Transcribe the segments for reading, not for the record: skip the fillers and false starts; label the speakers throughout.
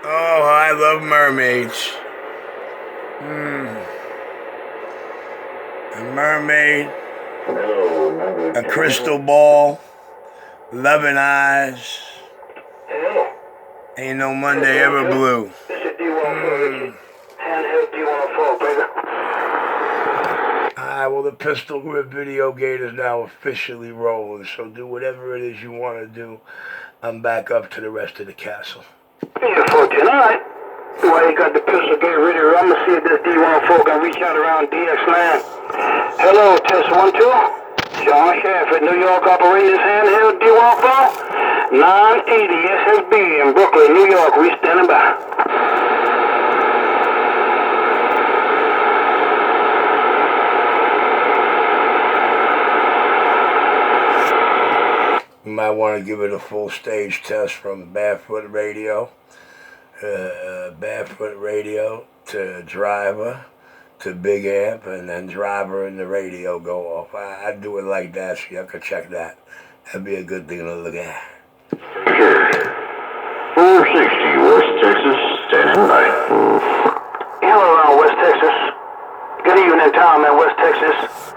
Speaker 1: Oh, I love mermaids. A mermaid, a crystal ball, loving eyes. Ain't no Monday ever blue.
Speaker 2: This is D1 handheld D104, baby.
Speaker 1: Alright, well, the Pistol Grip Video Gate is now officially rolling, so do whatever it is you want to do. I'm back up to the rest of the castle.
Speaker 2: Yeah, 14, alright. While you got the pistol gate ready, I'm gonna see if this D104 can reach out around DX9. Hello, test 1, 2. John Shafford, New York, operating this handheld D104. 980 SSB in Brooklyn, New York. We standing by.
Speaker 1: You might want to give it a full stage test from Barefoot Radio. Barefoot Radio to Driver to Big Amp, and then Driver and the radio go off. I'd do it like that, so you can check that. That'd be a good thing to look at.
Speaker 3: Sure. 460 West Texas, standing by.
Speaker 2: Hello around West Texas. Good evening, Tom in West Texas.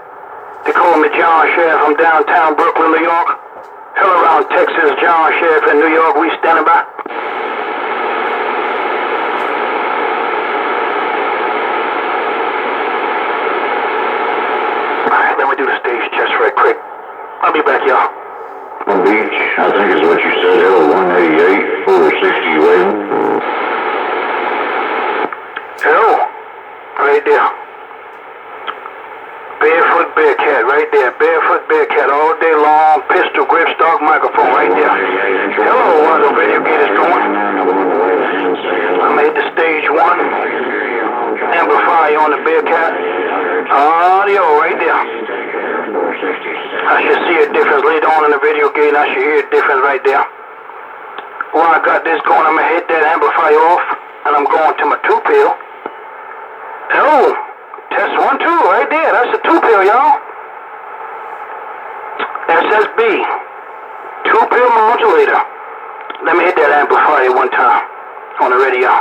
Speaker 2: They call me John Sheriff from downtown Brooklyn, New York. Hello around Texas, John Sheriff in New York. We standing by. Alright, let me do the stage test right quick. I'll be back, y'all.
Speaker 3: Beach, I think is what you said, L188, 460 waiting.
Speaker 2: Hello. Right there. Barefoot Bearcat, right there. Barefoot Bearcat all day long. Pistol grip stock microphone right there. Hello, one of the radio gators going. I made the stage 1. Amplifier on the Bearcat. Audio right there. I should see a difference later on in the video gate. I should hear a difference right there. While I got this going, I'm going to hit that amplifier off. And I'm going to my 2-pill. Hello. Test 1, 2, right there. That's a 2-pill, y'all. SSB. 2-pill modulator. Let me hit that amplifier one time on the radio.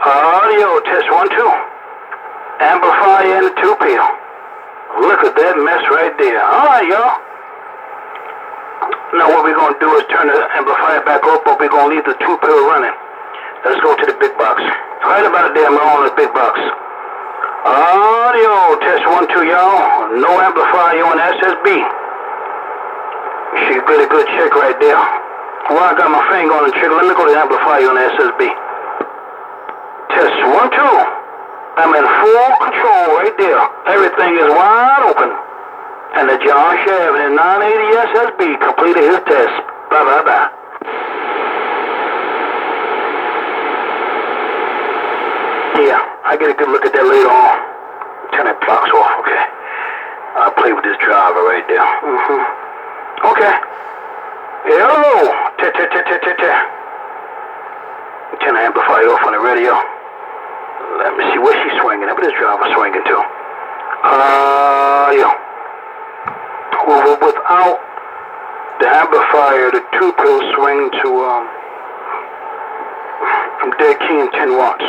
Speaker 2: Audio, test 1, 2. Amplifier and the 2-pill. Look at that mess right there. Alright, y'all. Now what we're going to do is turn the amplifier back up, but we're going to leave the 2-pill running. Let's go to the big box. Right about there, I'm on the big box. Audio, test 1, 2, y'all. No amplifier on SSB. She get a good check right there. Well, I got my finger on the trigger. Let me go to the amplifier on the SSB. Test 1, 2. I'm in full control right there. Everything is wide open. And the John Sheriff in 980 SSB completed his test. Bye, bye, bye. Yeah, I get a good look at that later on. Turn that box off, okay? I'll play with this driver right there. Okay. Hello. Turn the amplifier off on the radio. Let me see where she's swinging. Where this driver swinging to? Yeah. Well, without the amplifier, the 2-pill swing to from dead key in 10 watts.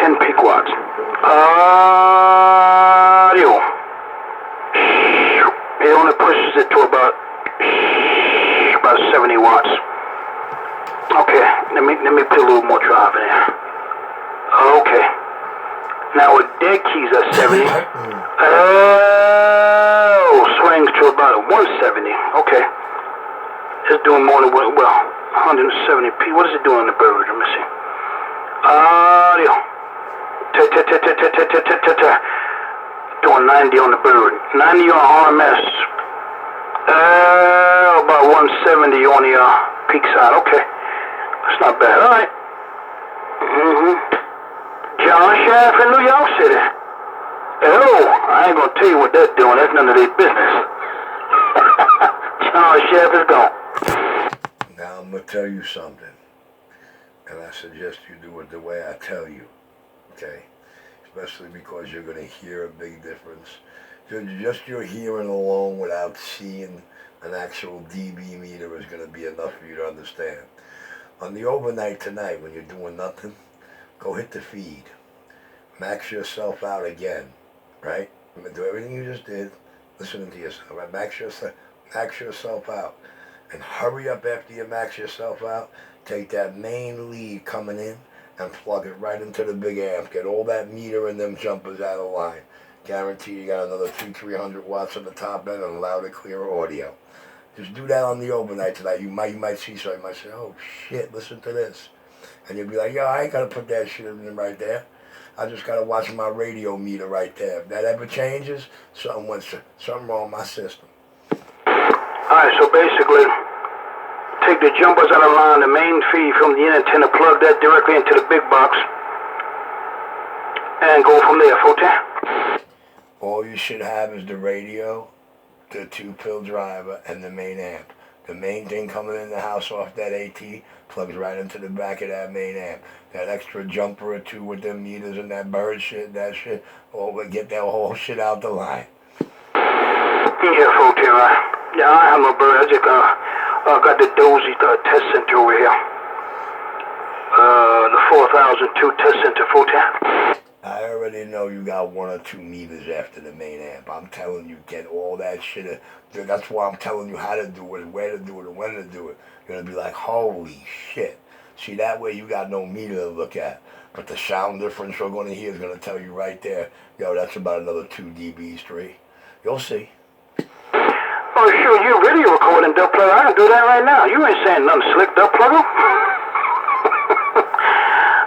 Speaker 2: 10 peak watts. Audio. It only pushes it to about 70 watts. Okay, let me put a little more drive in there. Okay. Now with dead keys at 70. Swings to about 170. Okay. It's doing more than 170 p. What is it doing on the bird? Let me see. Audio. Doing 90 on the bird. 90 on RMS. About 170 on the peak side. Okay. That's not bad. All right. John Sheriff in New York City. Hello. I ain't gonna tell you what they're doing. That's none of their business. John Sheriff is gone.
Speaker 1: Now I'm gonna tell you something, and I suggest you do it the way I tell you, okay? Especially because you're gonna hear a big difference. Just your hearing alone without seeing an actual dB meter is gonna be enough for you to understand. On the overnight tonight, when you're doing nothing, go hit the feed. Max yourself out again, right? Do everything you just did, listening to yourself, right? Max yourself out. And hurry up after you max yourself out. Take that main lead coming in and plug it right into the big amp. Get all that meter and them jumpers out of line. Guarantee you got another 300 watts on the top end and loud and clear audio. Just do that on the overnight tonight. You might see something. You might say, oh shit, listen to this. And you'll be like, yo, I ain't gotta put that shit in right there. I just gotta watch my radio meter right there. If that ever changes, something wrong with my system.
Speaker 2: Alright, so basically, take the jumpers out of line, the main feed from the antenna, plug that directly into the big box, and go from there, Forte.
Speaker 1: All you should have is the radio, the 2-pill driver, and the main amp. The main thing coming in the house off that AT plugs right into the back of that main amp. That extra jumper or two with them meters and that bird shit, get that whole shit out the line.
Speaker 2: Yeah, Forte, right. Yeah, I have my bird. I just got the Dozy test center over here. The 4002 test center, Forte.
Speaker 1: I already know you got 1 or 2 meters after the main amp. I'm telling you, get all that shit. That's why I'm telling you how to do it, where to do it, and when to do it. You're going to be like, holy shit. See, that way you got no meter to look at. But the sound difference you're going to hear is going to tell you right there, yo, that's about another 2 dBs, 3. You'll see.
Speaker 2: Oh, sure, you're video recording, Duck Plugger. I can do that right now. You ain't saying nothing slick, Duck Plugger.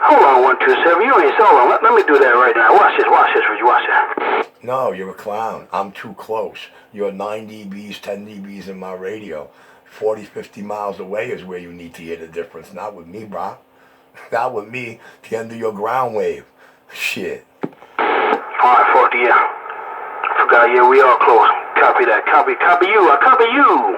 Speaker 2: Hold on, 127. You ain't so long. Let me do that right now. Watch this, Reggie. Watch that.
Speaker 1: No, you're a clown. I'm too close. You're 9 dBs, 10 dBs in my radio. 40, 50 miles away is where you need to hear the difference. Not with me, bro. Not with me. The end of your ground wave. Shit.
Speaker 2: Alright, 40, yeah. I forgot, yeah, we are close. Copy that. Copy you. I copy you.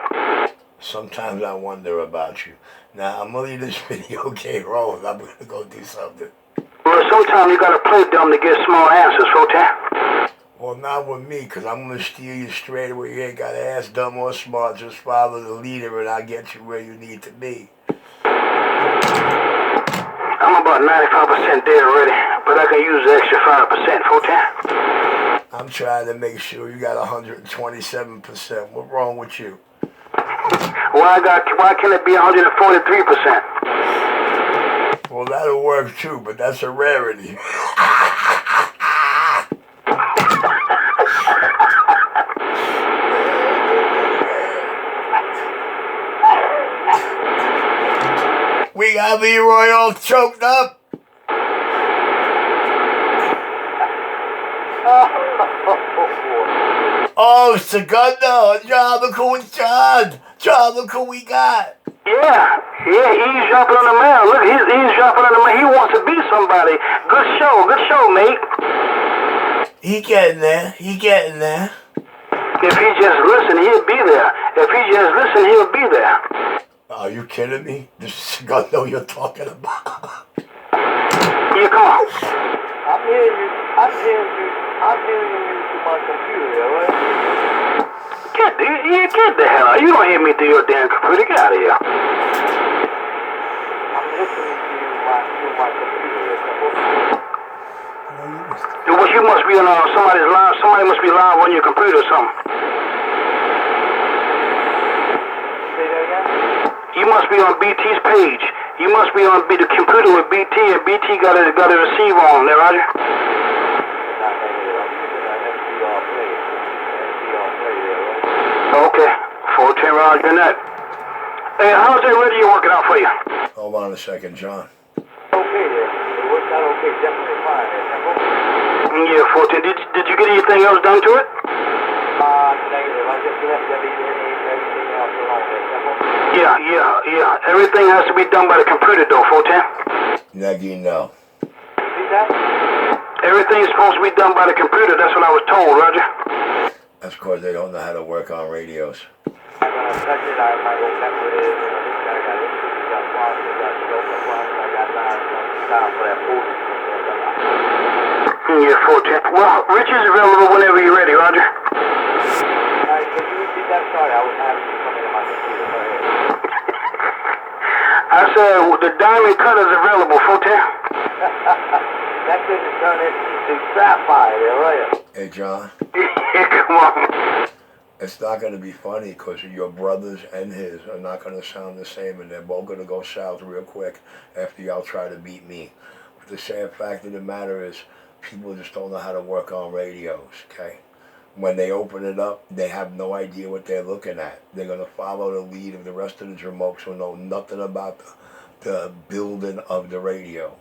Speaker 1: Sometimes I wonder about you. Now, I'm going to leave this video game rolling. I'm going to go do something.
Speaker 2: Well, sometimes you got to play dumb to get small answers, Forte.
Speaker 1: Well, not with me, because I'm going to steer you straight away. You ain't got to ask dumb or smart. Just follow the leader, and I'll get you where you need to be.
Speaker 2: I'm about 95% there already, but I can use the extra 5%, Forte.
Speaker 1: I'm trying to make sure you got 127%. What's wrong with you?
Speaker 2: Why can it be 143%?
Speaker 1: Well, that'll work too, but that's a rarity. We got Leroy all choked up. Oh, Segundo, look who we got.
Speaker 2: Yeah, he's dropping on the man. Look, he's dropping on the man. He wants to be somebody. Good show, mate.
Speaker 1: He getting there.
Speaker 2: If he just listen, he'll be there. If he just listen, he'll be there.
Speaker 1: Are you kidding me? This is Segundo you're talking about.
Speaker 2: Yeah, come on.
Speaker 4: I'm hearing you through my computer, alright?
Speaker 2: Get the hell out. You don't hear me through your damn computer. Get out of here.
Speaker 4: I'm listening to you through my computer.
Speaker 2: Well, you must be on somebody's live. Somebody must be live on your computer or something.
Speaker 4: Say that again?
Speaker 2: You must be on BT's page. You must be on the computer with BT, and BT got a receiver on there, Roger.
Speaker 4: Not negative. I'm using an MCR play. MCR play there, right?
Speaker 2: Okay. 410 Roger net. Hey, how's that radio working out for you?
Speaker 1: Hold on a second, John.
Speaker 4: Okay there. It worked out okay. Definitely fine there, Temple.
Speaker 2: Yeah, 410. Did you get anything else done to it?
Speaker 4: Negative. I just left everything else alone there, Temple.
Speaker 2: Yeah. Everything has to be done by the computer, though, 410.
Speaker 1: Naggy, no.
Speaker 4: See that?
Speaker 2: Everything's supposed to be done by the computer. That's what I was told, Roger.
Speaker 1: That's because they don't know how to work on radios.
Speaker 4: I'm gonna touch it. I might go mess with it. This guy got it. He got problems. He got scope problems. I got time for that food.
Speaker 2: Yeah, 410. Well, Rich is available whenever you're ready, Roger.
Speaker 4: Alright, could you repeat that? Sorry, I was having you come into my computer. Go ahead.
Speaker 2: I said the diamond cut is available, Fortin.
Speaker 4: That couldn't turn into sapphire there, right?
Speaker 1: Hey, John.
Speaker 2: Yeah, come on.
Speaker 1: It's not going to be funny because your brothers and his are not going to sound the same, and they're both going to go south real quick after y'all try to beat me. But the sad fact of the matter is people just don't know how to work on radios, okay? When they open it up, they have no idea what they're looking at. They're going to follow the lead of the rest of the jamokes who know nothing about the building of the radio.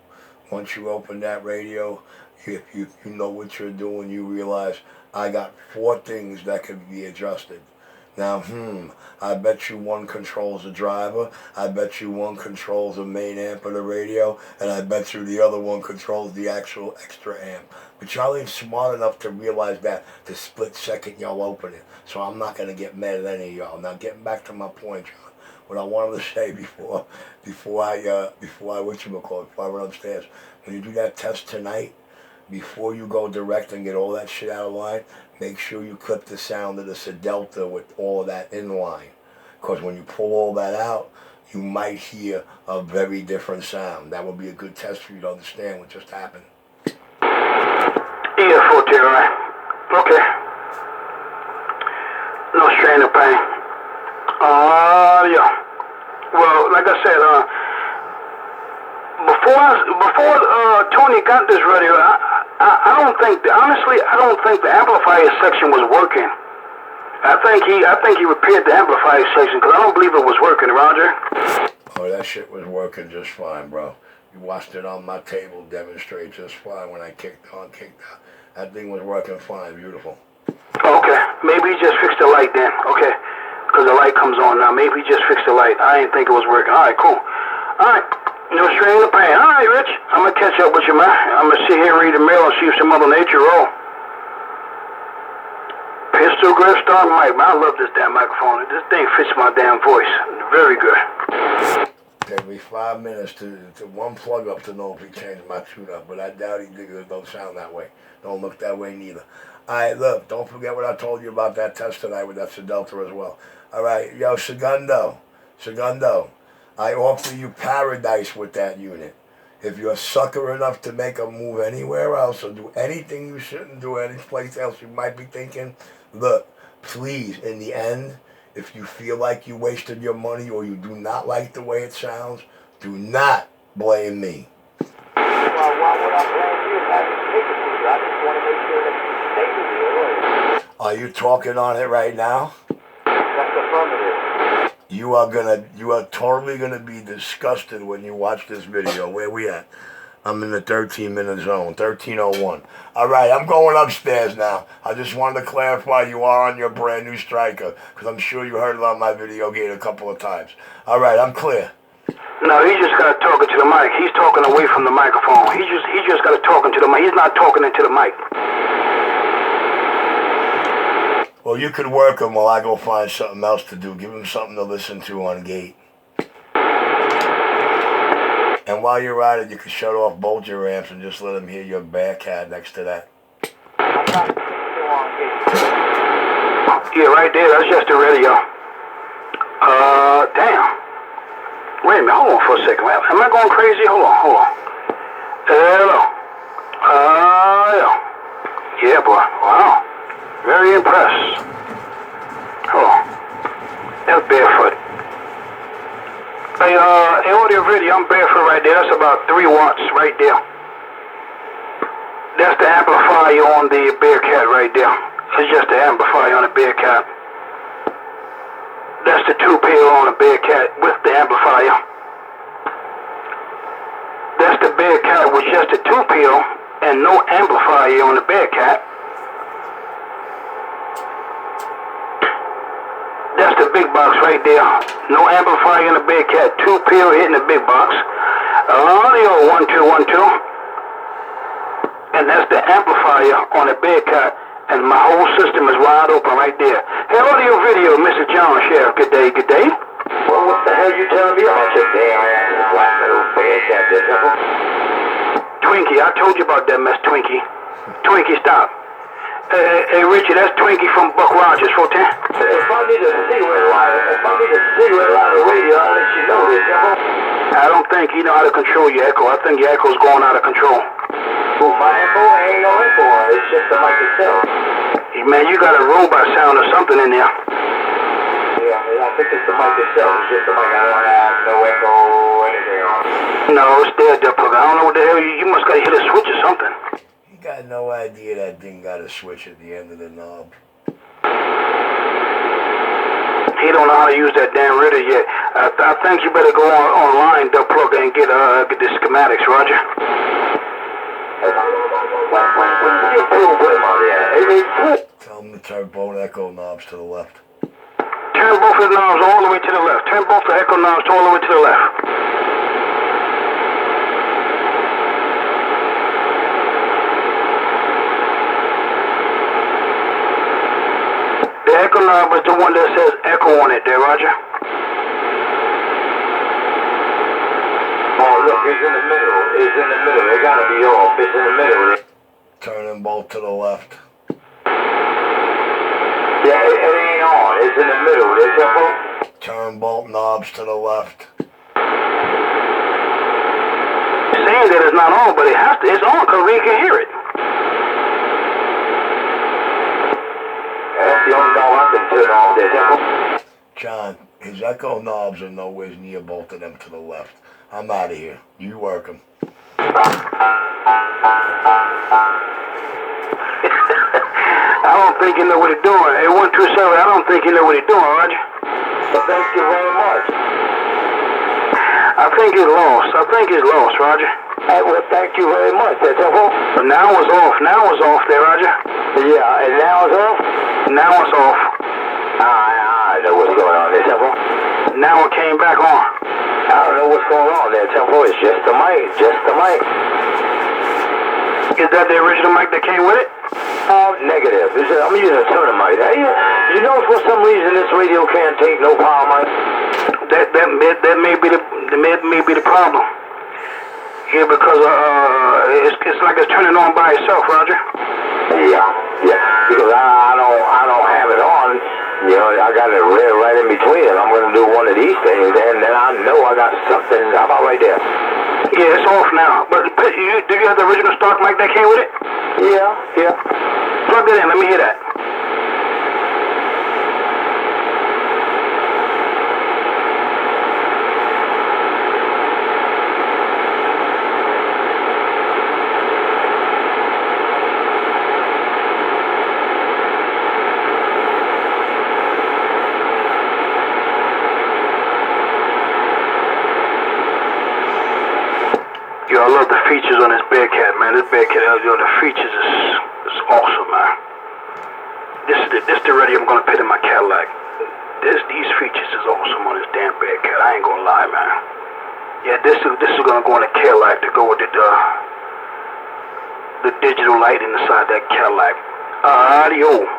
Speaker 1: Once you open that radio, if you know what you're doing, you realize I got 4 things that can be adjusted. Now, I bet you one controls the driver, I bet you one controls the main amp of the radio, and I bet you the other one controls the actual extra amp. But y'all ain't smart enough to realize that the split second y'all open it. So I'm not going to get mad at any of y'all. Now, getting back to my point, John, what I wanted to say before I run upstairs, when you do that test tonight, before you go direct and get all that shit out of line, make sure you clip the sound of the Sedelta with all of that in line. Because when you pull all that out, you might hear a very different sound. That would be a good test for you to understand what just happened.
Speaker 2: Yeah, 14, right? Okay. No strain of pain. Yeah. Well, like I said, before Tony got this radio, I don't think, honestly, I don't think the amplifier section was working. I think he repaired the amplifier section because I don't believe it was working, Roger.
Speaker 1: Oh, that shit was working just fine, bro. You watched it on my table demonstrate just fine when I kicked out. That thing was working fine, beautiful.
Speaker 2: Okay, maybe he just fixed the light then. Okay, because the light comes on now. Maybe he just fixed the light. I didn't think it was working. All right, cool. All right, no strain of pain. All right, Rich, I'm going to catch up with you, man. I'm going to sit here and read the mail and see if some Mother Nature roll. Pistol grip star mic, man. I love this damn microphone. This thing fits my damn voice. Very good.
Speaker 1: Take me 5 minutes to one plug up to know if he changed my tune up, but I doubt he did. It don't sound that way. Don't look that way neither. All right, look, don't forget what I told you about that test tonight with that Sedelta as well. All right, yo, Segundo, I offer you paradise with that unit. If you're a sucker enough to make a move anywhere else or do anything you shouldn't do any place else you might be thinking, look, please, in the end, if you feel like you wasted your money or you do not like the way it sounds, do not blame me.
Speaker 4: Well, why would I blame you? I didn't take it to you. I just want to make sure that you stay with me.
Speaker 1: Are you talking on it right now?
Speaker 4: That's affirmative.
Speaker 1: You are totally gonna be disgusted when you watch this video. Where we at? I'm in the 13-minute zone, 13:01. All right, I'm going upstairs now. I just wanted to clarify you are on your brand new Striker, because I'm sure you heard it on my video gate a couple of times. All right, I'm clear.
Speaker 2: No, he just got talking to the mic. He's talking away from the microphone. He just got talking to the mic. He's not talking into the mic.
Speaker 1: Well, you could work him while I go find something else to do. Give him something to listen to on gate. And while you're at it, you can shut off both your amps and just let him hear your Bearcat next to that.
Speaker 4: I'm not still on gate.
Speaker 2: Yeah, right there. That's just the radio. Damn. Wait a minute. Hold on for a second. Am I going crazy? Hold on. Hello. Yeah. Yeah, boy. Wow. Very impressed. Hold on. That's barefoot. Hey, audio video, I'm barefoot right there. That's about 3 watts right there. That's the amplifier on the Bearcat right there. It's just the amplifier on the Bearcat. That's the 2-pair on the Bearcat with the amplifier. That's the Bearcat with just a 2-pair and no amplifier on the Bearcat. That's the big box right there. No amplifier in the Bearcat. 2-pair hitting the big box. Audio 1212. And that's the amplifier on the Bearcat. And my whole system is wide open right there. Hey, audio video, Mr. John Sheriff. Good day.
Speaker 4: Well, what the hell you telling me about your damn ass black little Bearcat there, Temple?
Speaker 2: Twinkie, I told you about that mess, Twinkie. Twinkie, stop. Hey, Richie, that's Twinkie from Buck Rogers, 14.
Speaker 4: If I need a cigarette lighter, on the radio, I'll let you know this, Temple.
Speaker 2: I don't think you know how to control your echo. I think your echo's going out of control.
Speaker 4: Well, my echo ain't no echo. It's just the mic itself.
Speaker 2: Hey, man, you got a robot sound or something in there.
Speaker 4: Yeah, I think it's the mic itself. It's just the mic. I don't have no echo or anything on.
Speaker 2: No, it's there, Dipplug. I don't know what the hell. You must got to hit a switch or something.
Speaker 1: You got no idea that thing got a switch at the end of the knob.
Speaker 2: He don't know how to use that damn radio yet. I think you better go online, Dipplug, and get the schematics, Roger.
Speaker 1: Tell him to turn both echo knobs to the left.
Speaker 2: Turn both of the knobs all the way to the left. Turn both the echo knobs all the way to the left. The echo knob is the one that says echo on it there, Roger.
Speaker 4: Oh, look, it's in the middle. It's in the middle. It gotta be off. It's in the middle.
Speaker 1: Turn them both to the left.
Speaker 4: Yeah, it ain't on. It's in the middle. There's a
Speaker 1: Turn both knobs to the left.
Speaker 2: Saying that it's not on, but it has to. It's on because we can hear it.
Speaker 4: That's the only knob I can turn on there.
Speaker 1: John, his echo knobs are nowhere near both of them to the left. I'm out of here. You work them.
Speaker 2: I don't think you know what he's doing. Hey, 127, I don't think you know what he's doing, Roger.
Speaker 4: Well, thank you very much.
Speaker 2: I think he's lost. Roger.
Speaker 4: Well, thank you very much. That's all.
Speaker 2: But now it's off. Now it's off there, Roger.
Speaker 4: Yeah, and now it's off?
Speaker 2: Now it's off.
Speaker 4: I know what's going on there, Temple.
Speaker 2: Now it came back on.
Speaker 4: I don't know what's going on there, Temple. It's just the mic. Just the mic.
Speaker 2: Is that the original mic that came with it?
Speaker 4: Negative. I'm using a tuner mic. Hey, you know for some reason this radio can't take no power mic?
Speaker 2: That may be the problem. Yeah, because it's like it's turning on by itself, Roger.
Speaker 4: Yeah. Because I don't have it on. You know, I got it right in between, and I'm gonna do one of these things, and then I know I got something. How about right there?
Speaker 2: Yeah, it's off now. But do you have the original stock mic that came with it?
Speaker 4: Yeah.
Speaker 2: Plug it in. Let me hear that. Yo, I love the features on this Bearcat, man. This Bearcat, the features is awesome, man. This the radio I'm gonna put in my Cadillac. These features is awesome on this damn Bearcat. I ain't gonna lie, man. Yeah, this is gonna go in the Cadillac to go with the digital light inside that Cadillac. Audio.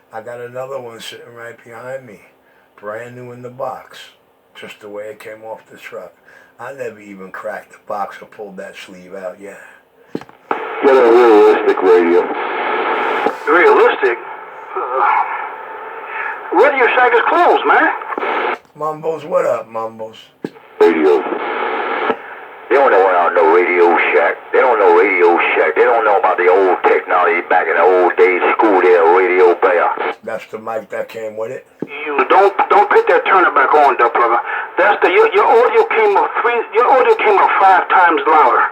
Speaker 1: I got another one sitting right behind me. Brand new in the box. Just the way it came off the truck. I never even cracked the box or pulled that sleeve out yet.
Speaker 3: Get a realistic radio.
Speaker 2: Realistic? Radio Shack is closed, man.
Speaker 1: Mumbles, what up, Mumbles?
Speaker 3: Radio.
Speaker 4: They don't know about no Radio Shack. They don't know Radio Shack. They don't know about the old technology back in the old days. School there, Radio Bear.
Speaker 1: That's the mic that came with it?
Speaker 2: You don't put that turner back on, Dipplug. That's your audio came up 5 times louder.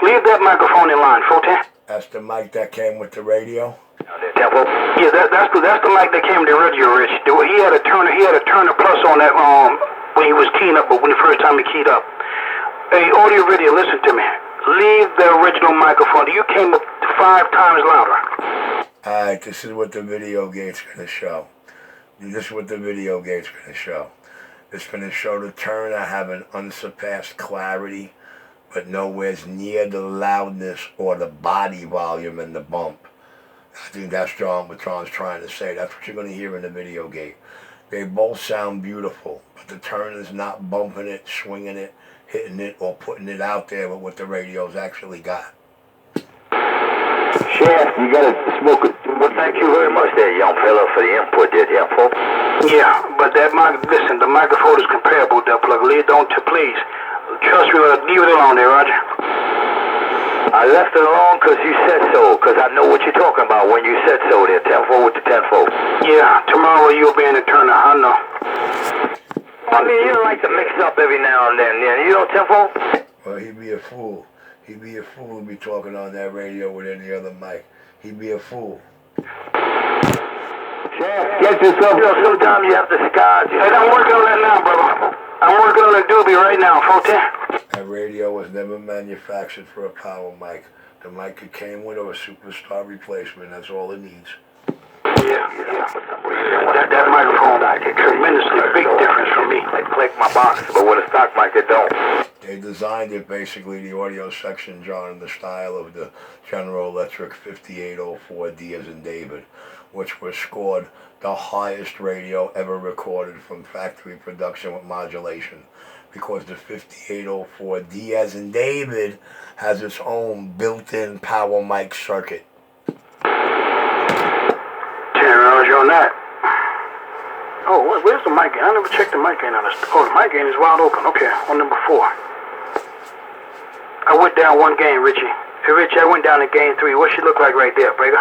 Speaker 2: Leave that microphone in line, Foten.
Speaker 1: That's the mic that came with the radio?
Speaker 4: Temple.
Speaker 2: Yeah, that's the mic that came with the radio, Rich. He had a turner plus on that when he was keying up, but when the first time he keyed up. Hey, audio video, listen to me. Leave the original microphone. You came up 5 times louder.
Speaker 1: Alright, this is what the video gate's gonna show. This is what the video gate's gonna show. It's gonna show the turner having unsurpassed clarity, but nowhere near the loudness or the body volume in the bump. I think that's what John's trying to say. That's what you're gonna hear in the video gate. They both sound beautiful, but the turner's not bumping it, swinging it, hitting it, or putting it out there with what the radio's actually got.
Speaker 3: Shaft, you gotta smoke it. What
Speaker 4: Thank you very much there, young fella, for the input there, folks.
Speaker 2: Yeah, but that listen, the microphone is comparable, that plug. Leave it on to please. Trust me, leave it alone there, Roger.
Speaker 4: I left it alone because you said so, because I know what you're talking about when you said so there, 10-4 with the 10-4.
Speaker 2: Yeah, tomorrow you'll be in the turn, I know.
Speaker 4: I mean, you like to mix up every now and then, you know, 10-4?
Speaker 1: Well, he'd be a fool. He'd be a fool to be talking on that radio with any other mic. He'd be a fool.
Speaker 4: Get yourself. You know, sometimes you have to disguise.
Speaker 2: Hey, I'm working on that now, brother. I'm working on a doobie right now, 410.
Speaker 1: That radio was never manufactured for a power mic. The mic it came with or a superstar replacement. That's all it needs.
Speaker 2: Yeah. That microphone, a tremendously big difference from me.
Speaker 4: I click my box, but with a stock mic, it don't.
Speaker 1: They designed it basically, the audio section, John, in the style of the General Electric 5804D as in David, which was scored the highest radio ever recorded from factory production with modulation, because the 5804D as in David has its own built-in power mic circuit.
Speaker 2: Roger on that. Oh, where's the mic gain? I never checked the mic gain on this. Oh, the mic gain is wide open. Okay, on number 4. I went down one game, Richie. Hey, Richie, I went down to game 3. What she look like right there, Breaker?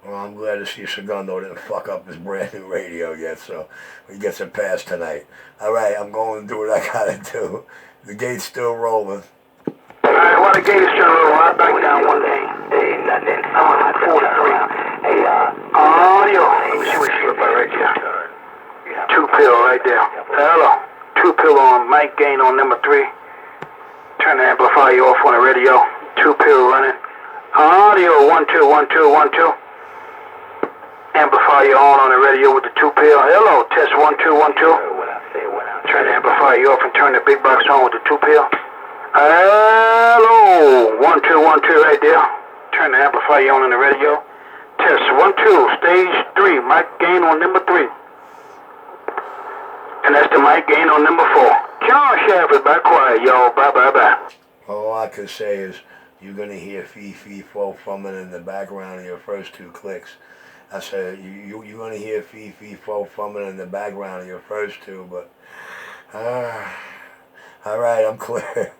Speaker 1: Well, I'm glad to see Segundo didn't fuck up his brand new radio yet, so he gets a pass tonight. All right, I'm going to do what I gotta do. The gate's still rolling.
Speaker 2: All right, while the gate is still rolling, I'll back down one game.
Speaker 4: Hey, nothing.
Speaker 2: I'm on 43.
Speaker 4: Hey,
Speaker 2: audio. Let me see what she look like right there. 2 pill right there. Hello. 2 pill on mic gain on number 3. Turn the amplifier off on the radio. 2 pill running. Audio 1 2 1 2 1 2. Amplifier on the radio with the 2 pill. Hello. Test 1 2 1 2. Turn the amplifier off and turn the big box on with the 2 pill. Hello. 1 2 1 2 right there. Turn the amplifier on the radio. Test 1 2. Stage 3. Mic gain on number 3. And that's the mic gain on number 4. John Shaft is back quiet, y'all. Bye, bye, bye.
Speaker 1: All I can say is you're going to hear fee-fee-fo fumbling in the background of your first 2 clicks. I said you're going to hear fee-fee-fo fumbling in the background of your first 2, but... all right, I'm clear.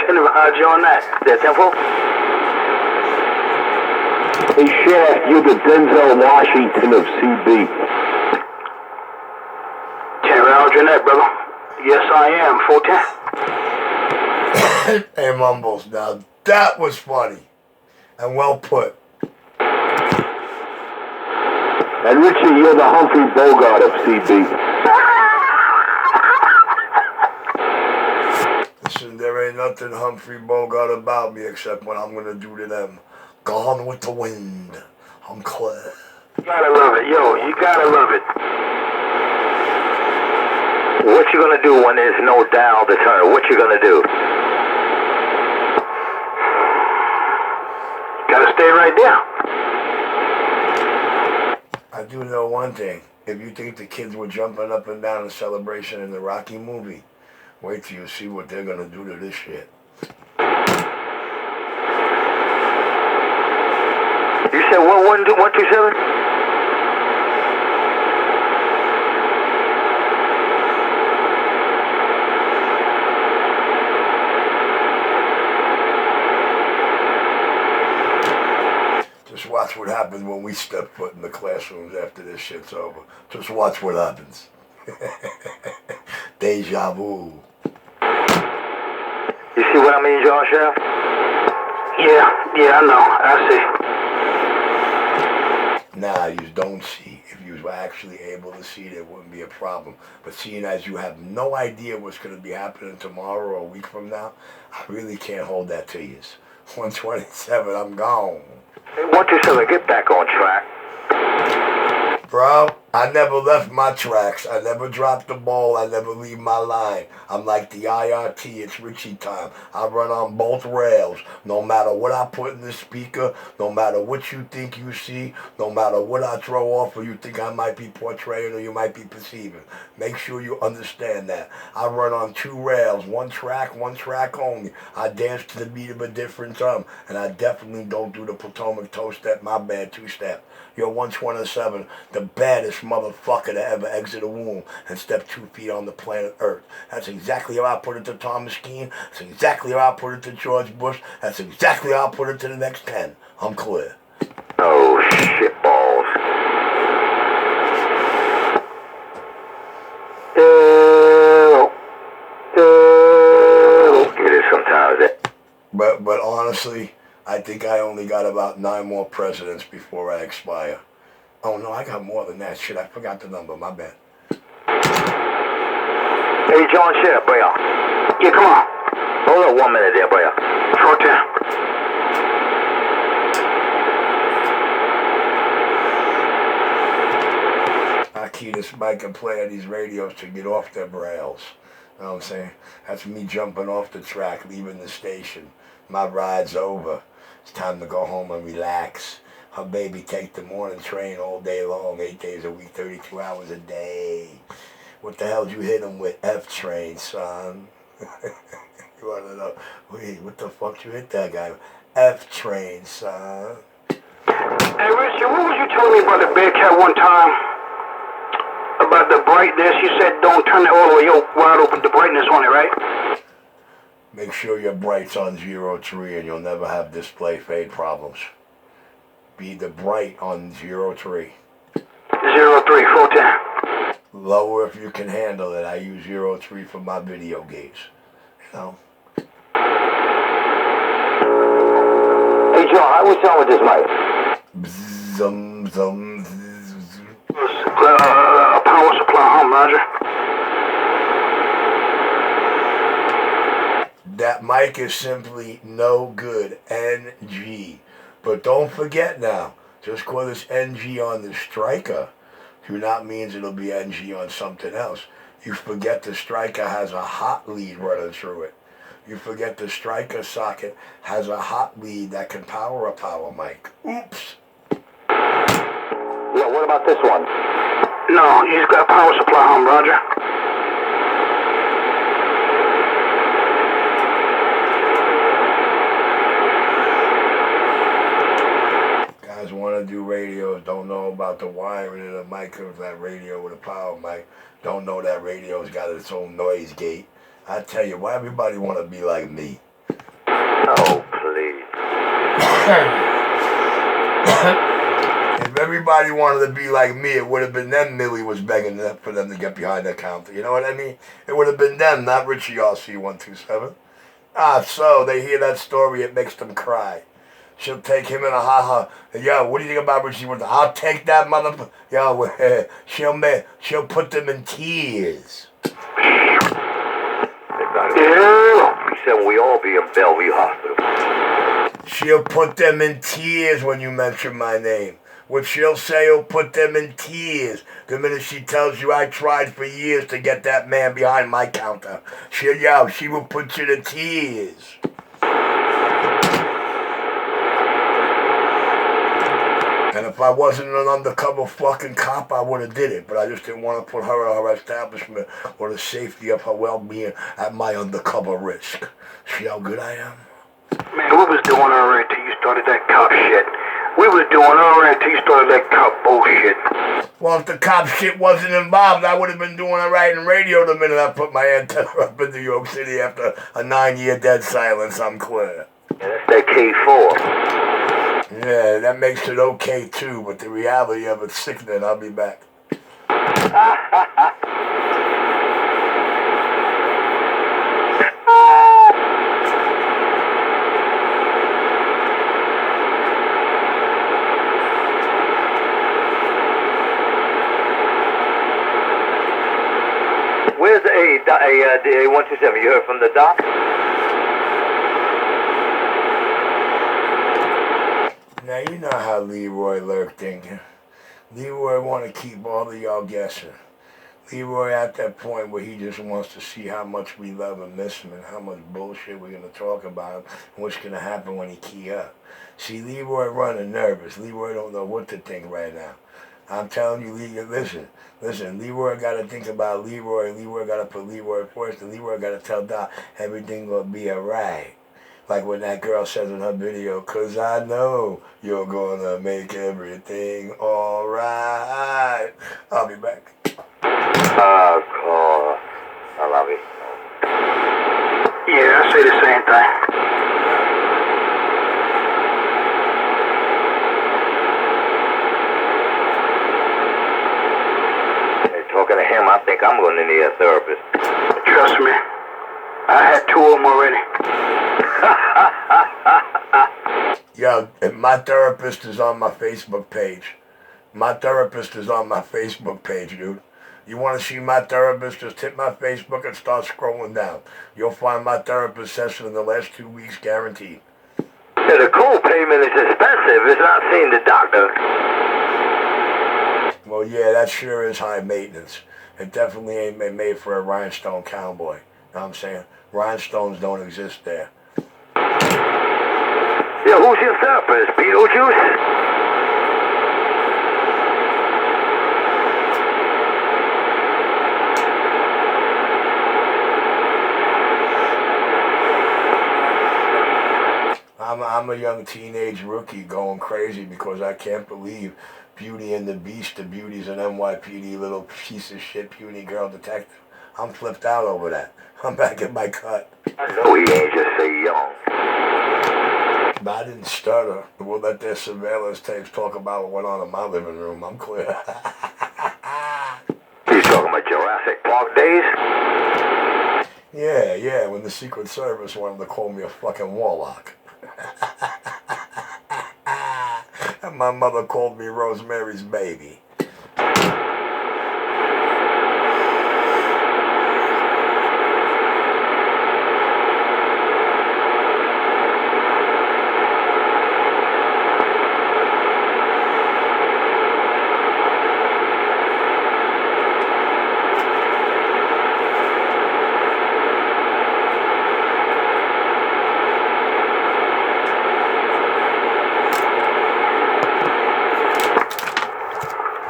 Speaker 2: General, how'd you on that?
Speaker 4: That tempo?
Speaker 3: Hey, Shaft, you're the Denzel Washington of CB.
Speaker 2: General, how'd you on that, brother? Yes, I am. 410.
Speaker 1: Hey, Mumbles, now that was funny and well put.
Speaker 3: And Richie, you're the Humphrey Bogart of CB.
Speaker 1: Listen, there ain't nothing Humphrey Bogart about me except what I'm going to do to them. Gone with the wind. I'm clear.
Speaker 2: You gotta love it. Yo, you gotta love it.
Speaker 4: What you gonna do when there's no dial to turn? What you gonna do?
Speaker 2: Gotta stay right there.
Speaker 1: I do know one thing. If you think the kids were jumping up and down in celebration in the Rocky movie, wait till you see what they're going to do to this shit.
Speaker 4: You said 127?
Speaker 1: Just watch what happens when we step foot in the classrooms after this shit's over. Just watch what happens. Deja vu.
Speaker 4: You see what I mean, John Shaft?
Speaker 2: Yeah, I know. I see.
Speaker 1: Nah, you don't see. If you were actually able to see, there wouldn't be a problem. But seeing as you have no idea what's going to be happening tomorrow or a week from now, I really can't hold that to you. 127, I'm gone.
Speaker 4: Hey, 127, get back on track.
Speaker 1: Bro, I never left my tracks. I never dropped the ball. I never leave my line. I'm like the IRT. It's Richie time. I run on both rails. No matter what I put in the speaker, no matter what you think you see, no matter what I throw off or you think I might be portraying or you might be perceiving. Make sure you understand that. I run on two rails, one track only. I dance to the beat of a different drum. And I definitely don't do the Potomac toe-step, my bad two-step. You're 127, the baddest motherfucker to ever exit a womb and step 2 feet on the planet Earth. That's exactly how I put it to Thomas Keane. That's exactly how I put it to George Bush. That's exactly how I put it to the next 10. I'm clear.
Speaker 4: Oh, shit balls. Get it sometimes.
Speaker 1: But honestly, I think I only got about 9 more presidents before I expire. Oh no, I got more than that. Shit, I forgot the number. My bad.
Speaker 4: Hey, John, shut up, bro.
Speaker 2: Yeah, come on.
Speaker 4: Hold up 1 minute there, bro.
Speaker 2: Short time.
Speaker 1: I key this mic and play on these radios to get off their rails. You know what I'm saying? That's me jumping off the track, leaving the station. My ride's over. It's time to go home and relax. Her baby take the morning train all day long, 8 days a week, 32 hours a day. What the hell did you hit him with? F-train, son. You want to know? Wait, what the fuck you hit that guy with? F-train, son.
Speaker 2: Hey, Richard, what was you telling me about the Bearcat one time? About the brightness? You said don't turn it all the way wide open, the brightness on it, right?
Speaker 1: Make sure your bright's on 0.3 and you'll never have display fade problems. Be the bright on 0.3.
Speaker 2: 0.3, full time.
Speaker 1: Lower if you can handle it. I use 0.3 for my video gates. You know?
Speaker 4: Hey, John, how we sound with this mic?
Speaker 1: Zum, zum,
Speaker 2: Power supply, Roger.
Speaker 1: That mic is simply no good. NG. But don't forget now, just because it's NG on the Striker, do not means it'll be NG on something else. You forget the Striker has a hot lead running through it. You forget the Striker socket has a hot lead that can power a power mic. Oops.
Speaker 4: Yeah, what about this one?
Speaker 2: No, he's got a power supply, Roger.
Speaker 1: Guys want to do radios, don't know about the wiring of the mic of that radio with a power mic, don't know that radio's got its own noise gate. I tell you, why everybody want to be like me?
Speaker 4: Oh, please.
Speaker 1: If everybody wanted to be like me, it would have been them Millie was begging for them to get behind the counter. You know what I mean? It would have been them, not Richie RC127. So they hear that story, it makes them cry. She'll take him in a ha-ha. Yo, what do you think about Richie? I'll take that motherfucker. Yo, she'll put them in tears.
Speaker 4: Yeah. He said we all be in Bellevue Hospital.
Speaker 1: She'll put them in tears when you mention my name. What she'll say will put them in tears. The minute she tells you I tried for years to get that man behind my counter. She will put you to tears. And if I wasn't an undercover fucking cop, I would have did it. But I just didn't want to put her or her establishment or the safety of her well-being at my undercover risk. See how good I am?
Speaker 2: Man, we was doing all right till you started that cop shit. We was doing all right till you started that cop bullshit.
Speaker 1: Well, if the cop shit wasn't involved, I would have been doing all right in radio the minute I put my antenna up in New York City after a 9-year dead silence. I'm clear.
Speaker 4: Yeah, that's that K4.
Speaker 1: Yeah, that makes it okay too, but the reality of it's sickening. I'll be back.
Speaker 4: Where's the A127? You heard from the doc?
Speaker 1: Now, you know how Leroy Lurk thinking. Leroy want to keep all of y'all guessing. Leroy at that point where he just wants to see how much we love and miss him and how much bullshit we're going to talk about him and what's going to happen when he key up. See, Leroy running nervous. Leroy don't know what to think right now. I'm telling you, listen, Leroy got to think about Leroy. Leroy got to put Leroy first, and Leroy got to tell Doc everything going to be alright. Like when that girl says in her video, 'cause I know you're going to make everything alright. I'll be back.
Speaker 4: Cool. I love you.
Speaker 2: Yeah, I say the same thing.
Speaker 4: Hey, talking to him, I think I'm going to need a therapist.
Speaker 2: Trust me, I had 2 of them already.
Speaker 1: Yo, my therapist is on my Facebook page. My therapist is on my Facebook page, dude. You want to see my therapist? Just hit my Facebook and start scrolling down. You'll find my therapist session in the last 2 weeks guaranteed.
Speaker 4: Yeah, the co-payment is expensive. It's not seeing the doctor.
Speaker 1: Well, yeah, that sure is high maintenance. It definitely ain't been made for a rhinestone cowboy. You know what I'm saying? Rhinestones don't exist there.
Speaker 4: Yeah, who's your therapist? Beetlejuice?
Speaker 1: I'm a young teenage rookie going crazy because I can't believe Beauty and the Beast, the Beauty's an NYPD little piece of shit puny girl detective. I'm flipped out over that. I'm back in my cut.
Speaker 4: I know he ain't just so young.
Speaker 1: But I didn't stutter. We'll let their surveillance tapes talk about what went on in my living room. I'm clear.
Speaker 4: You talking about Jurassic Park days?
Speaker 1: Yeah, when the Secret Service wanted to call me a fucking warlock. And my mother called me Rosemary's Baby.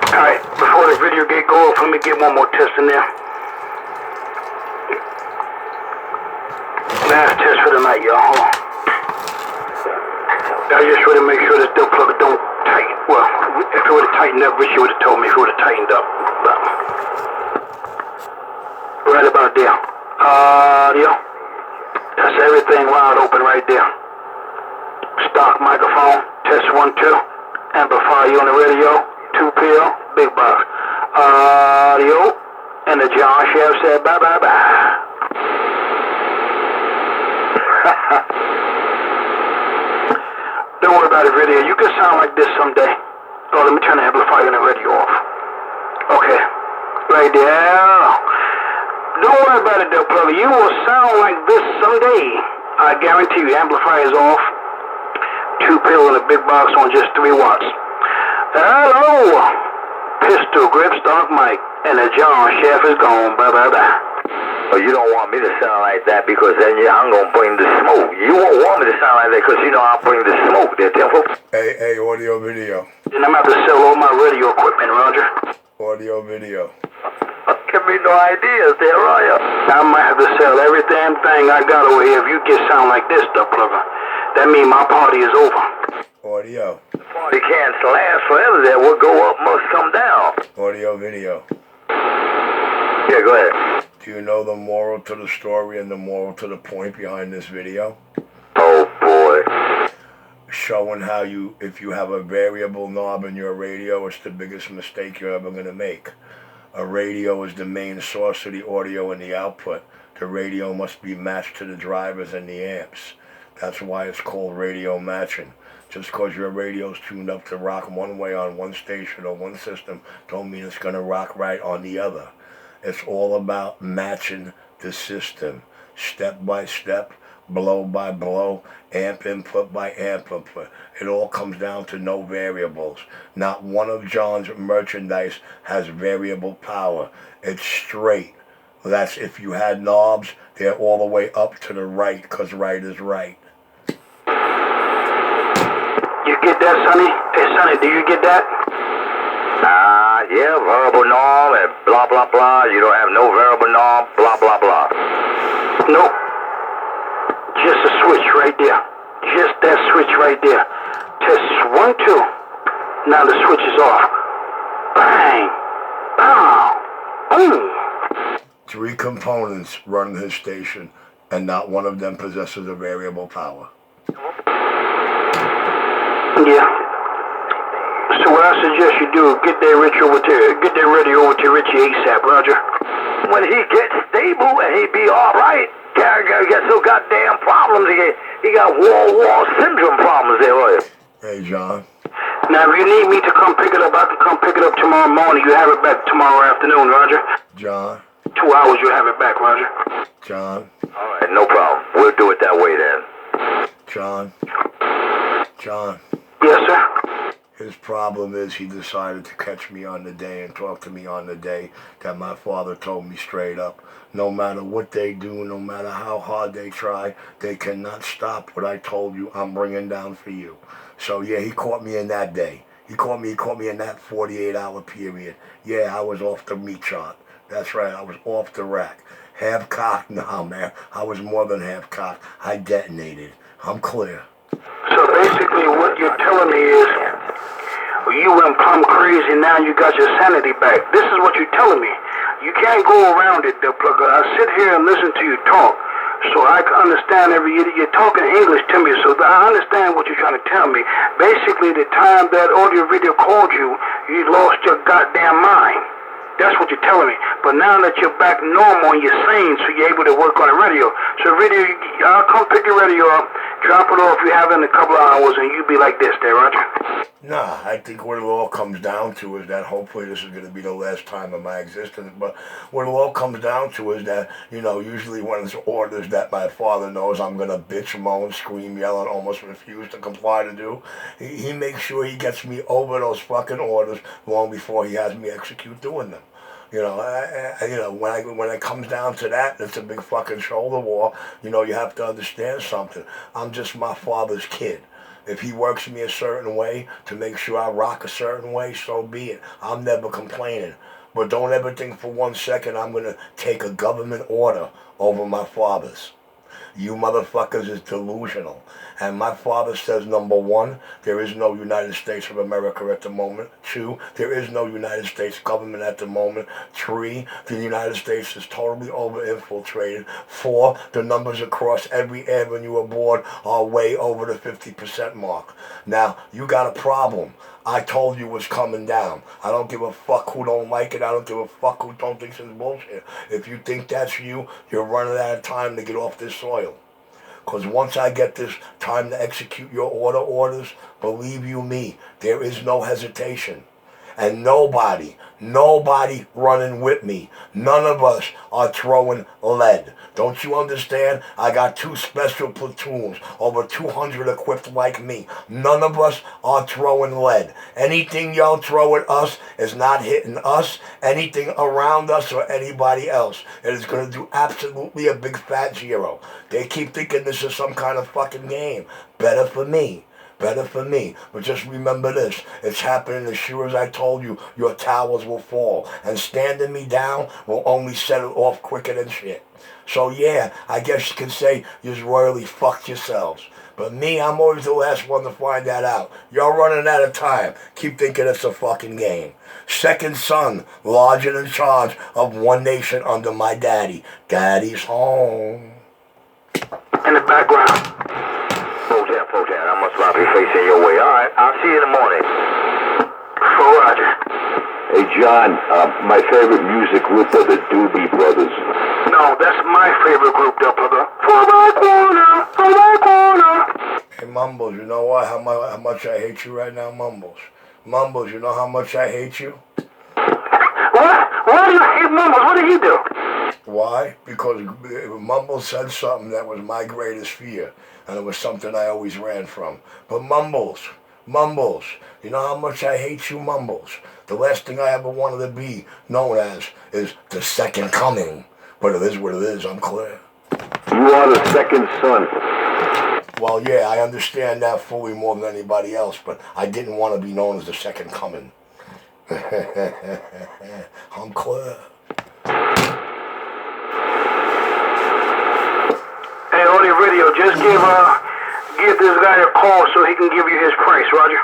Speaker 2: Alright, before the video gate go off, let me get one more test in there. Last test for the night, y'all. I just want to make sure this dope plug don't tighten. Well, if it would have tightened up, Richie would have told me if it would have tightened up. But right about there. Audio. That's everything wide open right there. Stock microphone, test 1, 2. Amplifier you on the radio, 2 pill, big box. Audio. And the John Chef said bye bye bye. Don't worry about the video. You can sound like this someday. Oh, let me turn the amplifier and the radio off. Okay. Right there. Don't worry about it, though, brother. You will sound like this someday. I guarantee you. Amplifier's off. 2 pill and a big box on just 3 watts. Hello. Pistol grip stock mic. And the John Chef is gone. Bye bye bye.
Speaker 4: Oh, you don't want me to sound like that because then I'm going to bring the smoke. You won't want me to sound like that because you know I'll bring the smoke there, Temple.
Speaker 1: Hey, audio video.
Speaker 2: And I'm about to sell all my radio equipment, Roger.
Speaker 1: Audio video.
Speaker 4: Give me no ideas there, are you?
Speaker 2: I might have to sell every damn thing I got over here if you get sound like this stuff, brother. That means my party is over.
Speaker 1: Audio.
Speaker 4: The party can't last forever there. What go up must come down.
Speaker 1: Audio video.
Speaker 4: Yeah, go ahead.
Speaker 1: Do you know the moral to the story and the moral to the point behind this video?
Speaker 4: Oh, boy.
Speaker 1: Showing how if you have a variable knob in your radio, it's the biggest mistake you're ever going to make. A radio is the main source of the audio and the output. The radio must be matched to the drivers and the amps. That's why it's called radio matching. Just because your radio's tuned up to rock one way on one station or one system, don't mean it's going to rock right on the other. It's all about matching the system, step by step, blow by blow, amp input by amp input. It all comes down to no variables. Not one of John's merchandise has variable power. It's straight. That's if you had knobs, they're all the way up to the right, because right is right.
Speaker 2: You get that, Sonny? Hey, Sonny, do you get that?
Speaker 4: Yeah, variable knob and blah, blah, blah. You don't have no variable knob, blah, blah, blah.
Speaker 2: Nope. Just a switch right there. Just that switch right there. Test 1, 2. Now the switch is off. Bang. Boom. Boom.
Speaker 1: 3 components run his station, and not one of them possesses a variable power.
Speaker 2: Yeah. So what I suggest you do, get that radio over to Richie ASAP, Roger.
Speaker 4: When he gets stable and he be all right, Gary got so goddamn problems. He got war syndrome problems there, Roy.
Speaker 1: Hey, John.
Speaker 2: Now, if you need me to come pick it up, I can come pick it up tomorrow morning. You have it back tomorrow afternoon, Roger.
Speaker 1: John.
Speaker 2: 2 hours, you have it back, Roger.
Speaker 1: John.
Speaker 4: All right, no problem. We'll do it that way then.
Speaker 1: John. John.
Speaker 2: Yes, sir.
Speaker 1: His problem is he decided to catch me on the day and talk to me on the day that my father told me straight up. No matter what they do, no matter how hard they try, they cannot stop what I told you I'm bringing down for you. So yeah, he caught me in that day. He caught me in that 48-hour period. Yeah, I was off the meat chart. That's right, I was off the rack. Half cocked? Nah, man. I was more than half cocked. I detonated. I'm clear.
Speaker 2: So basically what you're telling me is you went plumb crazy, now you got your sanity back. This is what you're telling me. You can't go around it, the plugger. I sit here and listen to you talk, so I can understand you're talking English to me, so I understand what you're trying to tell me. Basically, the time that audio video called you, you lost your goddamn mind. That's what you're telling me. But now that you're back normal and you're sane, so you're able to work on the radio. So radio, I'll come pick your radio up, drop it off you have it in a couple of hours, and you be like this there, Roger.
Speaker 1: Nah, I think what it all comes down to is that hopefully this is going to be the last time of my existence, but what it all comes down to is that, usually when it's orders that my father knows I'm going to bitch, moan, scream, yell, and almost refuse to comply to do, he makes sure he gets me over those fucking orders long before he has me execute doing them. When it comes down to that, it's a big fucking shoulder war. You have to understand something. I'm just my father's kid. If he works me a certain way to make sure I rock a certain way, so be it. I'm never complaining. But don't ever think for 1 second I'm going to take a government order over my father's. You motherfuckers is delusional. And my father says, number 1, there is no United States of America at the moment. 2, there is no United States government at the moment. 3, the United States is totally over-infiltrated. 4, the numbers across every avenue aboard are way over the 50% mark. Now, you got a problem. I told you what's coming down. I don't give a fuck who don't like it. I don't give a fuck who don't think it's bullshit. If you think that's you, you're running out of time to get off this soil. Because once I get this time to execute your orders, believe you me, there is no hesitation. And nobody running with me. None of us are throwing lead. Don't you understand? I got 2 special platoons, over 200 equipped like me. None of us are throwing lead. Anything y'all throw at us is not hitting us, anything around us or anybody else. It is going to do absolutely a big fat 0. They keep thinking this is some kind of fucking game. Better for me. Better for me. But just remember this. It's happening as sure as I told you, your towers will fall. And standing me down will only set it off quicker than shit. So yeah, I guess you can say you's royally fucked yourselves. But me, I'm always the last one to find that out. You're running out of time. Keep thinking it's a fucking game. Second son, large and in charge of one nation under my daddy. Daddy's home.
Speaker 2: In the background.
Speaker 4: Fotan, I must not be facing your way. All right, I'll see you in the morning.
Speaker 2: For Roger.
Speaker 3: Hey, John, my favorite music group are the Doobie Brothers.
Speaker 2: No, that's my favorite group, the plugger. For my corner.
Speaker 1: Hey, Mumbles, you know what? How much I hate you right now, Mumbles? Mumbles, you know how much I hate you?
Speaker 2: What? Why do you hate Mumbles? What did he do?
Speaker 1: Why? Because Mumbles said something that was my greatest fear, and it was something I always ran from. But Mumbles, you know how much I hate you, Mumbles. The last thing I ever wanted to be known as is the second coming. But it is what it is, I'm clear.
Speaker 3: You are the second son.
Speaker 1: Well, yeah, I understand that fully more than anybody else, but I didn't want to be known as the second coming. I'm clear.
Speaker 2: Hey, on the radio, just give this guy a call so he can give you his price, Roger.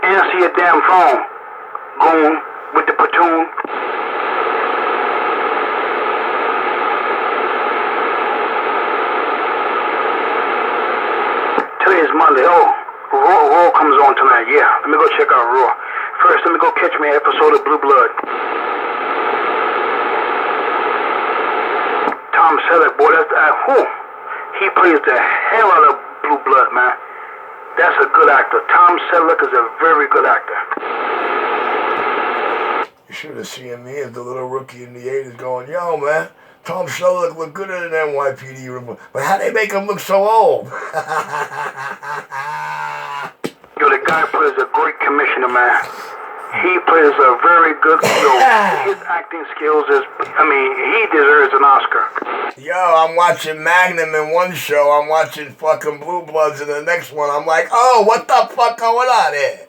Speaker 2: Answer your damn phone, goon, with the platoon. Today's Monday. Oh, Raw comes on tonight. Yeah, let me go check out Raw. First, let me go catch me an episode of Blue Blood. Tom Selleck, boy, he plays the hell out of Blue Blood, man. That's a good actor. Tom Selleck is a very good actor.
Speaker 1: You should have seen me as the little rookie in the 80s going, yo, man, Tom Selleck looked good in an NYPD uniform, but how they make him look so old?
Speaker 2: Yo, the guy plays a great commissioner, man. He plays a very good, his acting skills is, he deserves an Oscar.
Speaker 1: Yo, I'm watching Magnum in one show, I'm watching fucking Blue Bloods in the next one. I'm like, oh, what the fuck going on here?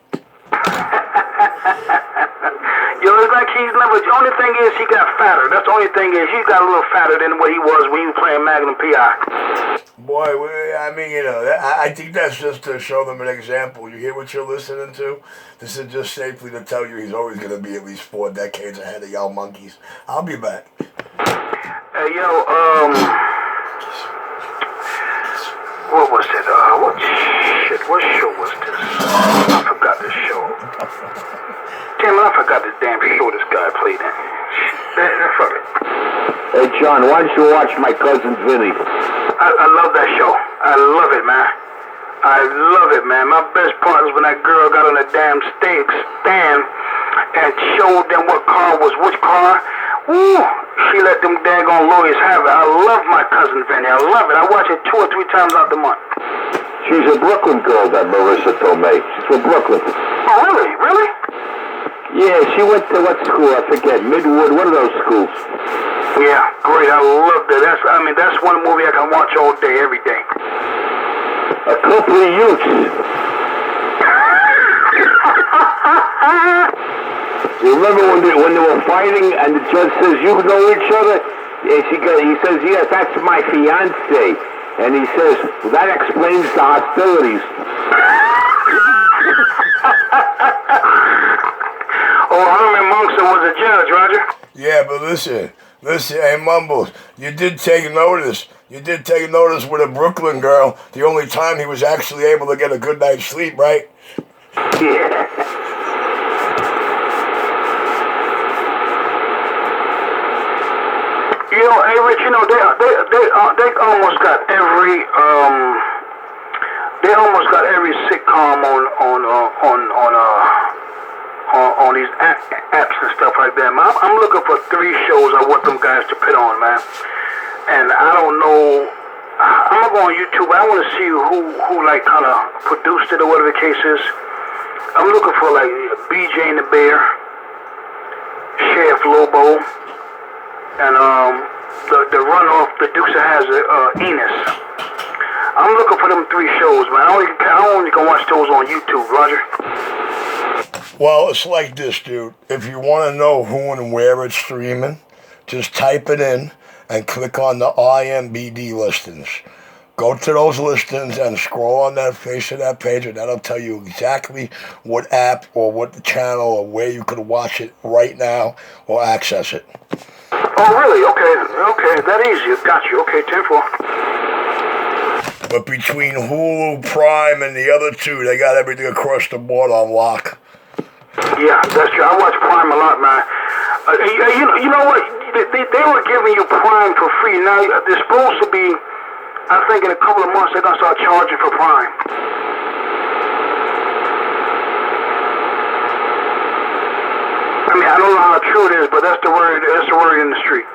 Speaker 2: Yo, it's like he's never, the only thing is he got fatter. That's the only thing is he got a little fatter than what he was when he was playing Magnum P.I.
Speaker 1: Boy, I think that's just to show them an example. You hear what you're listening to? This is just safely to tell you he's always going to be at least 4 decades ahead of y'all monkeys. I'll be back.
Speaker 2: Hey, yo, what was it? What show was this? I forgot this show. Damn it, I forgot this damn show this guy played in. Fuck it.
Speaker 3: Hey, John, why don't you watch My Cousin Vinny?
Speaker 2: I love that show. I love it, man. I love it, man. My best part is when that girl got on the damn stand and showed them what car was which car. Woo! She let them daggone lawyers have it. I love My Cousin Vinny. I love it. I watch it 2 or 3 times out the month.
Speaker 3: She's a Brooklyn girl, that Marissa Tomei. She's from Brooklyn.
Speaker 2: Oh, really? Really?
Speaker 3: Yeah, she went to what school? I forget. Midwood, one of those schools.
Speaker 2: Yeah, great. I love that. That's one movie I can watch all day, every day.
Speaker 3: A couple of youths. You remember when they were fighting and the judge says, you know each other? And he says, yes, that's my fiance. And he says, well, that explains the hostilities.
Speaker 2: Oh, Herman Munson was a judge, Roger.
Speaker 1: Yeah, but listen, hey, Mumbles, you did take notice with a Brooklyn girl, the only time he was actually able to get a good night's sleep, right?
Speaker 2: Yeah. You know, hey Rich, you know they almost got every sitcom on these apps and stuff like that, man. I'm looking for 3 shows I want them guys to put on, man. And I don't know. I'm gonna go on YouTube. I want to see who like kind of produced it or whatever the case is. I'm looking for like BJ and the Bear, Sheriff Lobo, and the runoff, the Dukes of Hazzard, Enos. I'm looking for them 3 shows, man. I only can watch those on YouTube, Roger.
Speaker 1: Well, it's like this, dude. If you want to know who and where it's streaming, just type it in and click on the IMBD listings. Go to those listings and scroll on that face of that page, and that'll tell you exactly what app or what channel or where you could watch it right now or access it.
Speaker 2: Oh, really? Okay, that easy. Got you. Okay, 10-4.
Speaker 1: But between Hulu, Prime, and the other 2, they got everything across the board on lock.
Speaker 2: Yeah, that's true. I watch Prime a lot, man. You know what? They were giving you Prime for free. Now, they're supposed to be, I think in a couple of months, they're going to start charging for Prime. I mean, I don't know how true it is, but that's the word. That's the word in the street.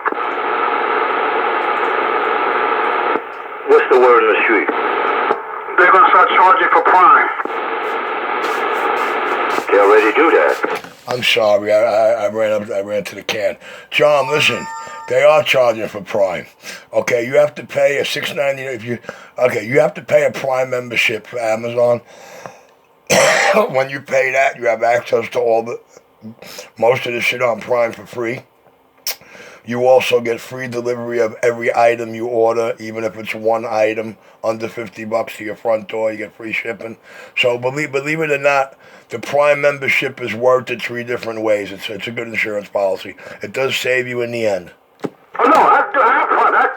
Speaker 4: What's the word in the street?
Speaker 2: They're gonna start charging for Prime.
Speaker 4: They already do that.
Speaker 1: I'm sorry, I ran to the can. John, listen, they are charging for Prime. Okay, you have to pay a $6.99 you have to pay a Prime membership for Amazon. When you pay that, you have access to most of the shit on Prime for free. You also get free delivery of every item you order, even if it's one item under $50 to your front door. You get free shipping. So believe it or not, the Prime membership is worth it 3 different ways. It's a good insurance policy. It does save you in the end.
Speaker 2: Oh no, I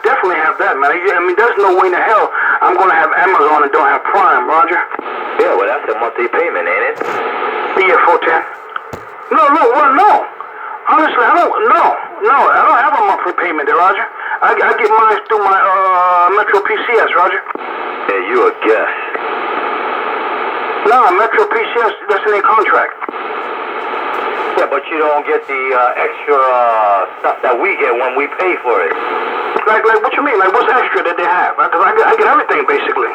Speaker 2: definitely have that, man. I mean, there's no way in the hell I'm gonna have Amazon and don't have Prime, Roger.
Speaker 4: Yeah, well, that's a monthly payment, ain't it?
Speaker 2: Yeah, $410. No. Honestly, I don't have a monthly payment there, Roger. I get mine through my Metro PCS, Roger.
Speaker 4: Yeah, you a guest.
Speaker 2: No, Metro PCS, that's in their contract.
Speaker 4: Yeah, but you don't get the extra stuff that we get when we pay for it.
Speaker 2: Like what you mean? Like, what's extra that they have? Because I get everything, basically.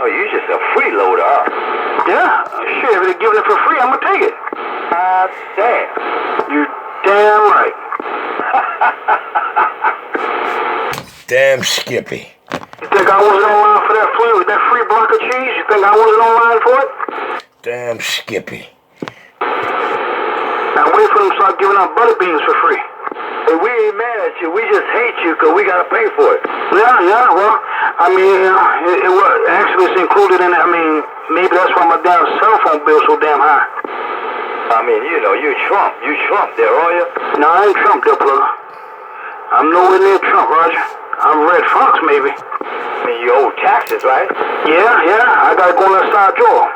Speaker 4: Oh, you just a freeloader, huh?
Speaker 2: Yeah, shit, if they're giving it for free, I'm gonna take it.
Speaker 4: Damn.
Speaker 2: You damn right.
Speaker 1: Damn Skippy.
Speaker 2: You think I wasn't online for that free block of cheese? You think I wasn't online for it?
Speaker 1: Damn Skippy.
Speaker 2: Now wait for them to start giving out butter beans for free.
Speaker 4: Hey, we ain't mad at you. We just hate you because we got to pay for it.
Speaker 2: Yeah, well, I mean, it was actually, it's included in it. I mean, maybe that's why my damn cell phone bill's so damn high.
Speaker 4: I mean, you know, you Trump there, are you?
Speaker 2: No, I ain't Trump there, plug. I'm nowhere near Trump, Roger. I'm Red Fox, maybe.
Speaker 4: I mean, you owe taxes, right?
Speaker 2: Yeah, I gotta go in that side drawer.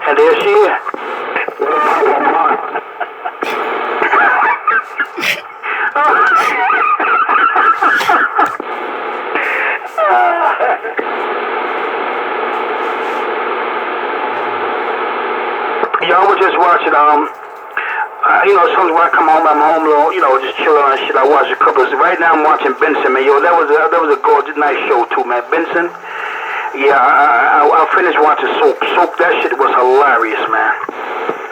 Speaker 2: And there she is. Yeah, I was just watching, sometimes when I come home, I'm home alone, just chilling and shit. I watch a couple right now I'm watching Benson, man. Yo, that was a gorgeous, nice show too, man. Benson. Yeah, I finished watching Soap. Soap, that shit was hilarious, man.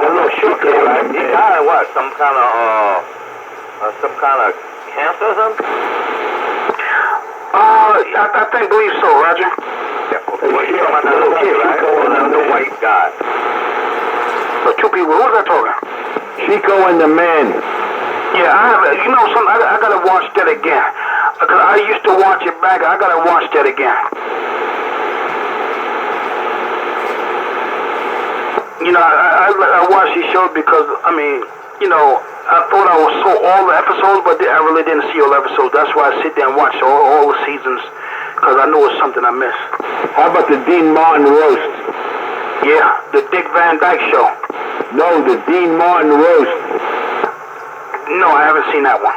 Speaker 4: A little short kid, right? He died of what? Some kind of cancer or something?
Speaker 2: I believe so, Roger.
Speaker 4: Yeah, well, you're talking about that little kid, right? The white guy.
Speaker 2: So 2 people, who was I talking?
Speaker 3: Chico and the man.
Speaker 2: Yeah, I gotta watch that again. Because I used to watch it back, I gotta watch that again. I watched these shows because, I thought I saw all the episodes, but I really didn't see all the episodes. That's why I sit there and watch all the seasons, because I know it's something I missed.
Speaker 3: How about the Dean Martin roast?
Speaker 2: Yeah, the Dick Van Dyke Show.
Speaker 3: No, the Dean Martin roast.
Speaker 2: No, I haven't seen that one.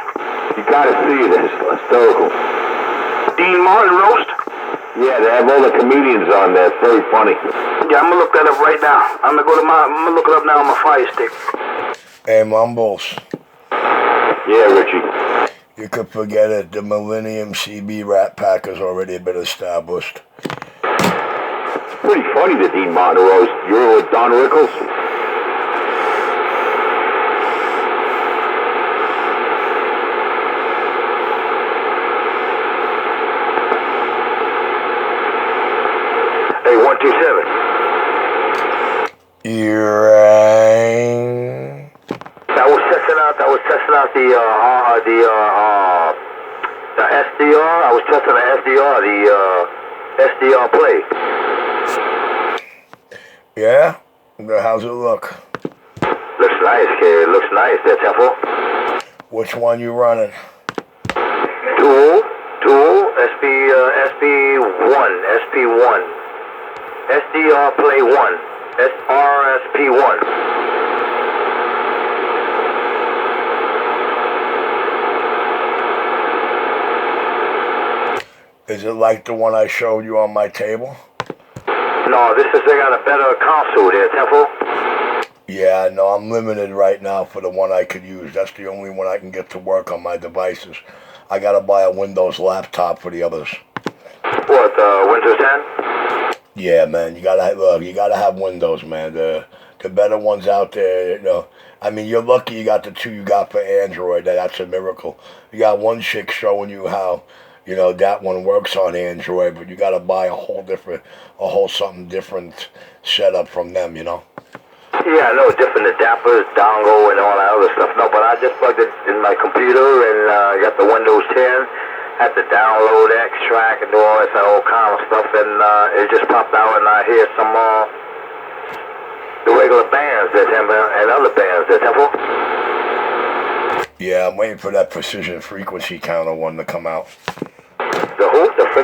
Speaker 3: You gotta see it. It's hysterical.
Speaker 2: Dean Martin roast?
Speaker 3: Yeah, they have all the comedians on there. It's very funny.
Speaker 2: Yeah, I'm gonna look that up right now. I'm gonna look it up now on my Fire Stick.
Speaker 1: Hey, Mumbles.
Speaker 3: Yeah, Richie.
Speaker 1: You could forget it. The Millennium CB Rat Pack has already been established.
Speaker 3: Pretty funny, the Dean Martin roast. You were with Don Rickles?
Speaker 4: Hey, 127. I was testing out the SDR. I was testing the SDR play.
Speaker 1: Yeah? How's it look?
Speaker 4: Looks nice, kid. Looks nice. There, Temple.
Speaker 1: Which one you running?
Speaker 4: Dual, SP1, SDR play 1, RSP1.
Speaker 1: Is it like the one I showed you on my table?
Speaker 4: No, they got a better console there, Temple.
Speaker 1: Yeah, no, I'm limited right now for the one I could use. That's the only one I can get to work on my devices. I gotta buy a Windows laptop for the others.
Speaker 4: What, Windows 10?
Speaker 1: Yeah, man, you gotta have Windows, man. The better ones out there, you know. I mean, you're lucky you got the two you got for Android. That's a miracle. You got one chick showing you how, you know, that one works on Android, but you gotta buy a whole something different setup from them, you know.
Speaker 4: Yeah, I know, different adapters, dongle, and all that other stuff. No, but I just plugged it in my computer and got the Windows 10. Had to download, extract, and do all this whole kind of stuff, and it just popped out, and I hear some the regular bands that have and other bands that have.
Speaker 1: Yeah, I'm waiting for that precision frequency counter one to come out.
Speaker 4: The who? The frequency.